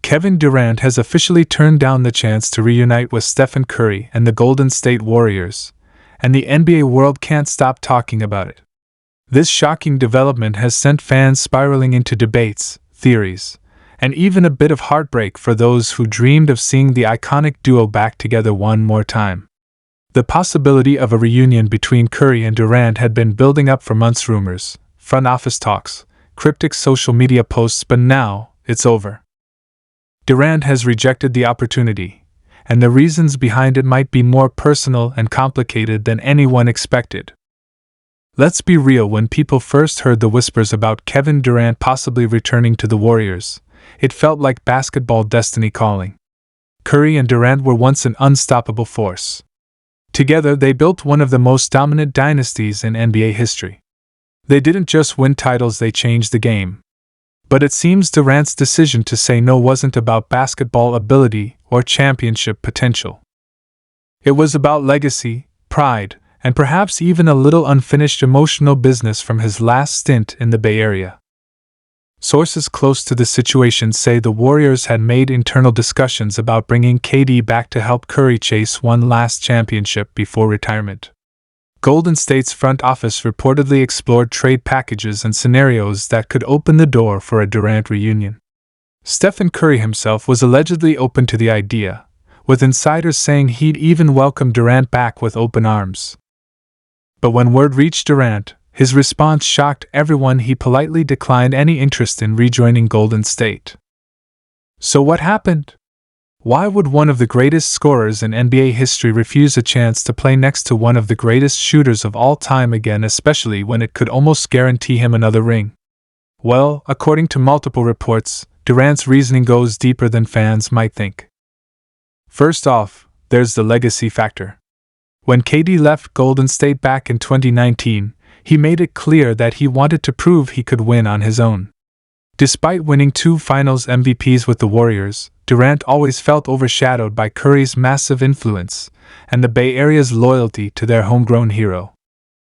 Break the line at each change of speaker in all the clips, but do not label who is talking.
Kevin Durant has officially turned down the chance to reunite with Stephen Curry and the Golden State Warriors, and the NBA world can't stop talking about it. This shocking development has sent fans spiraling into debates, theories, and even a bit of heartbreak for those who dreamed of seeing the iconic duo back together one more time. The possibility of a reunion between Curry and Durant had been building up for months. Rumors, front office talks, cryptic social media posts, but now it's over. Durant has rejected the opportunity, and the reasons behind it might be more personal and complicated than anyone expected. Let's be real, when people first heard the whispers about Kevin Durant possibly returning to the Warriors, it felt like basketball destiny calling. Curry and Durant were once an unstoppable force. Together they built one of the most dominant dynasties in NBA history. They didn't just win titles, they changed the game. But it seems Durant's decision to say no wasn't about basketball ability or championship potential. It was about legacy, pride, and perhaps even a little unfinished emotional business from his last stint in the Bay Area. Sources close to the situation say the Warriors had made internal discussions about bringing KD back to help Curry chase one last championship before retirement. Golden State's front office reportedly explored trade packages and scenarios that could open the door for a Durant reunion. Stephen Curry himself was allegedly open to the idea, with insiders saying he'd even welcome Durant back with open arms. But when word reached Durant, his response shocked everyone. He politely declined any interest in rejoining Golden State. So what happened? Why would one of the greatest scorers in NBA history refuse a chance to play next to one of the greatest shooters of all time again, especially when it could almost guarantee him another ring? Well, according to multiple reports, Durant's reasoning goes deeper than fans might think. First off, there's the legacy factor. When KD left Golden State back in 2019, he made it clear that he wanted to prove he could win on his own. Despite winning 2 Finals MVPs with the Warriors, Durant always felt overshadowed by Curry's massive influence and the Bay Area's loyalty to their homegrown hero.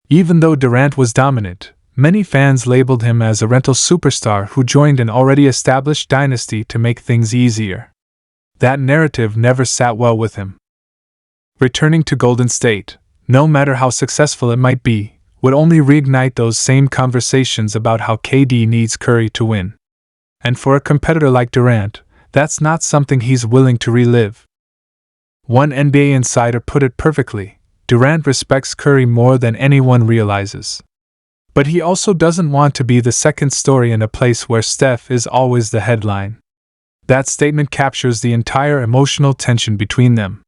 Even though Durant was dominant, many fans labeled him as a rental superstar who joined an already established dynasty to make things easier. That narrative never sat well with him. Returning to Golden State, no matter how successful it might be, would only reignite those same conversations about how KD needs Curry to win. And for a competitor like Durant, that's not something he's willing to relive. One NBA insider put it perfectly: Durant respects Curry more than anyone realizes. But he also doesn't want to be the second story in a place where Steph is always the headline. That statement captures the entire emotional tension between them.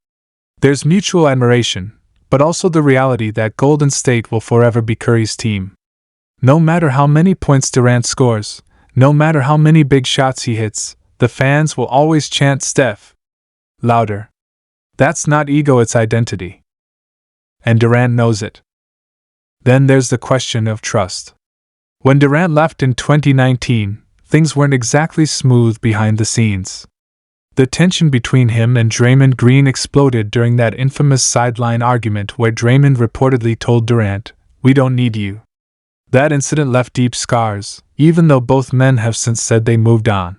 There's mutual admiration, but also the reality that Golden State will forever be Curry's team. No matter how many points Durant scores, no matter how many big shots he hits, the fans will always chant Steph louder. That's not ego, it's identity. And Durant knows it. Then there's the question of trust. When Durant left in 2019, things weren't exactly smooth behind the scenes. The tension between him and Draymond Green exploded during that infamous sideline argument where Draymond reportedly told Durant, "We don't need you." That incident left deep scars, even though both men have since said they moved on.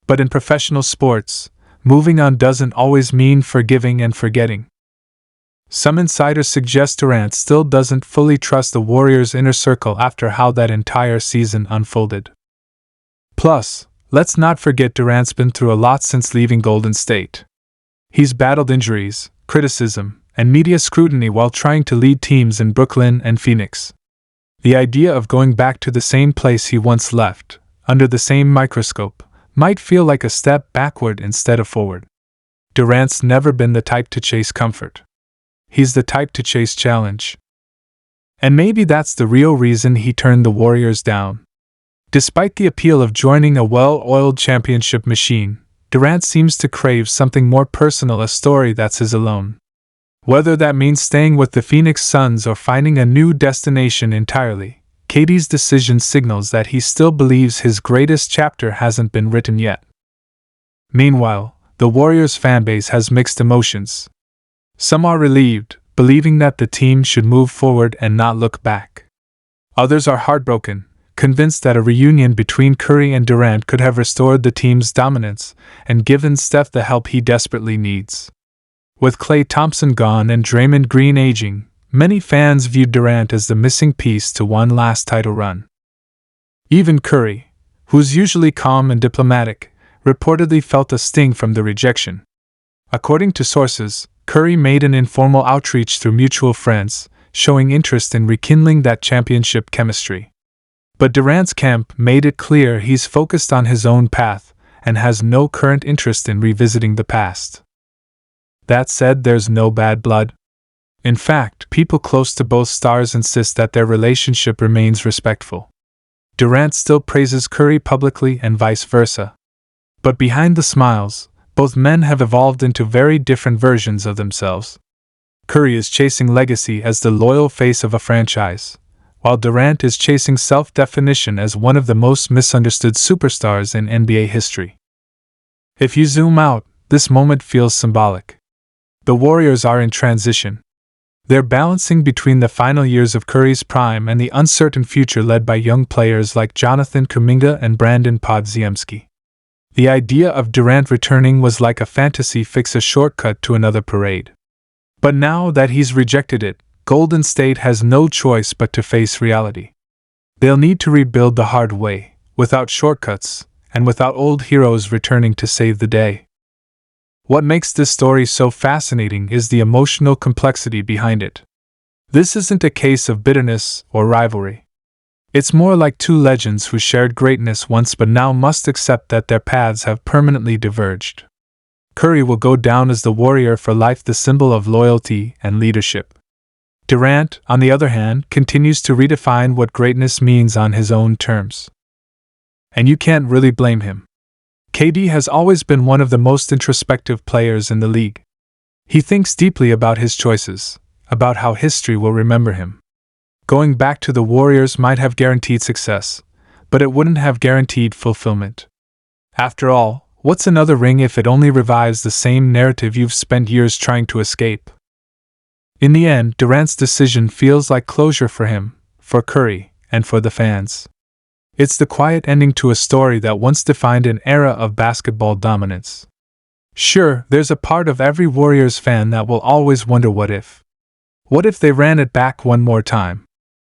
But in professional sports, moving on doesn't always mean forgiving and forgetting. Some insiders suggest Durant still doesn't fully trust the Warriors' inner circle after how that entire season unfolded. Plus, let's not forget Durant's been through a lot since leaving Golden State. He's battled injuries, criticism, and media scrutiny while trying to lead teams in Brooklyn and Phoenix. The idea of going back to the same place he once left, under the same microscope, might feel like a step backward instead of forward. Durant's never been the type to chase comfort. He's the type to chase challenge. And maybe that's the real reason he turned the Warriors down. Despite the appeal of joining a well-oiled championship machine, Durant seems to crave something more personal, a story that's his alone. Whether that means staying with the Phoenix Suns or finding a new destination entirely, KD's decision signals that he still believes his greatest chapter hasn't been written yet. Meanwhile, the Warriors fanbase has mixed emotions. Some are relieved, believing that the team should move forward and not look back. Others are heartbroken, convinced that a reunion between Curry and Durant could have restored the team's dominance and given Steph the help he desperately needs. With Klay Thompson gone and Draymond Green aging, many fans viewed Durant as the missing piece to one last title run. Even Curry, who's usually calm and diplomatic, reportedly felt a sting from the rejection. According to sources, Curry made an informal outreach through mutual friends, showing interest in rekindling that championship chemistry. But Durant's camp made it clear he's focused on his own path and has no current interest in revisiting the past. That said, there's no bad blood. In fact, people close to both stars insist that their relationship remains respectful. Durant still praises Curry publicly and vice versa. But behind the smiles, both men have evolved into very different versions of themselves. Curry is chasing legacy as the loyal face of a franchise, while Durant is chasing self-definition as one of the most misunderstood superstars in NBA history. If you zoom out, this moment feels symbolic. The Warriors are in transition. They're balancing between the final years of Curry's prime and the uncertain future led by young players like Jonathan Kuminga and Brandon Podziemski. The idea of Durant returning was like a fantasy fix, a shortcut to another parade. But now that he's rejected it, Golden State has no choice but to face reality. They'll need to rebuild the hard way, without shortcuts, and without old heroes returning to save the day. What makes this story so fascinating is the emotional complexity behind it. This isn't a case of bitterness or rivalry. It's more like two legends who shared greatness once but now must accept that their paths have permanently diverged. Curry will go down as the warrior for life, the symbol of loyalty and leadership. Durant, on the other hand, continues to redefine what greatness means on his own terms. And you can't really blame him. KD has always been one of the most introspective players in the league. He thinks deeply about his choices, about how history will remember him. Going back to the Warriors might have guaranteed success, but it wouldn't have guaranteed fulfillment. After all, what's another ring if it only revives the same narrative you've spent years trying to escape? In the end, Durant's decision feels like closure for him, for Curry, and for the fans. It's the quiet ending to a story that once defined an era of basketball dominance. Sure, there's a part of every Warriors fan that will always wonder what if. What if they ran it back one more time?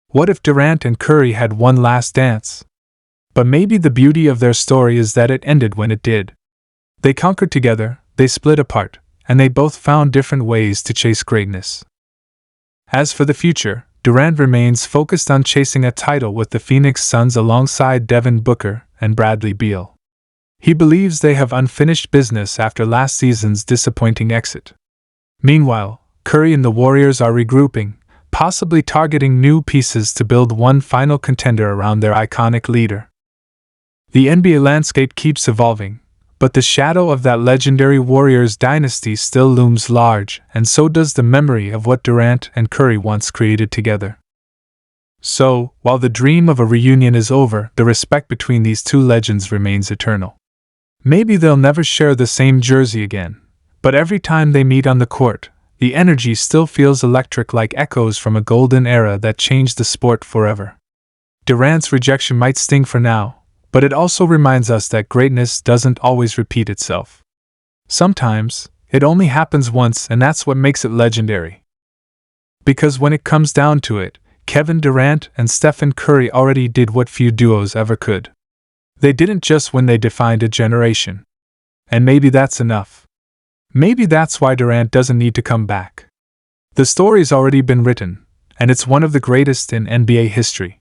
What if Durant and Curry had one last dance? But maybe the beauty of their story is that it ended when it did. They conquered together, they split apart, and they both found different ways to chase greatness. As for the future, Durant remains focused on chasing a title with the Phoenix Suns alongside Devin Booker and Bradley Beal. He believes they have unfinished business after last season's disappointing exit. Meanwhile, Curry and the Warriors are regrouping, possibly targeting new pieces to build one final contender around their iconic leader. The NBA landscape keeps evolving, but the shadow of that legendary Warriors dynasty still looms large, and so does the memory of what Durant and Curry once created together. So, while the dream of a reunion is over, the respect between these two legends remains eternal. Maybe they'll never share the same jersey again, but every time they meet on the court, the energy still feels electric, like echoes from a golden era that changed the sport forever. Durant's rejection might sting for now, but it also reminds us that greatness doesn't always repeat itself. Sometimes, it only happens once, and that's what makes it legendary. Because when it comes down to it, Kevin Durant and Stephen Curry already did what few duos ever could. They didn't just win, they defined a generation. And maybe that's enough. Maybe that's why Durant doesn't need to come back. The story's already been written, and it's one of the greatest in NBA history.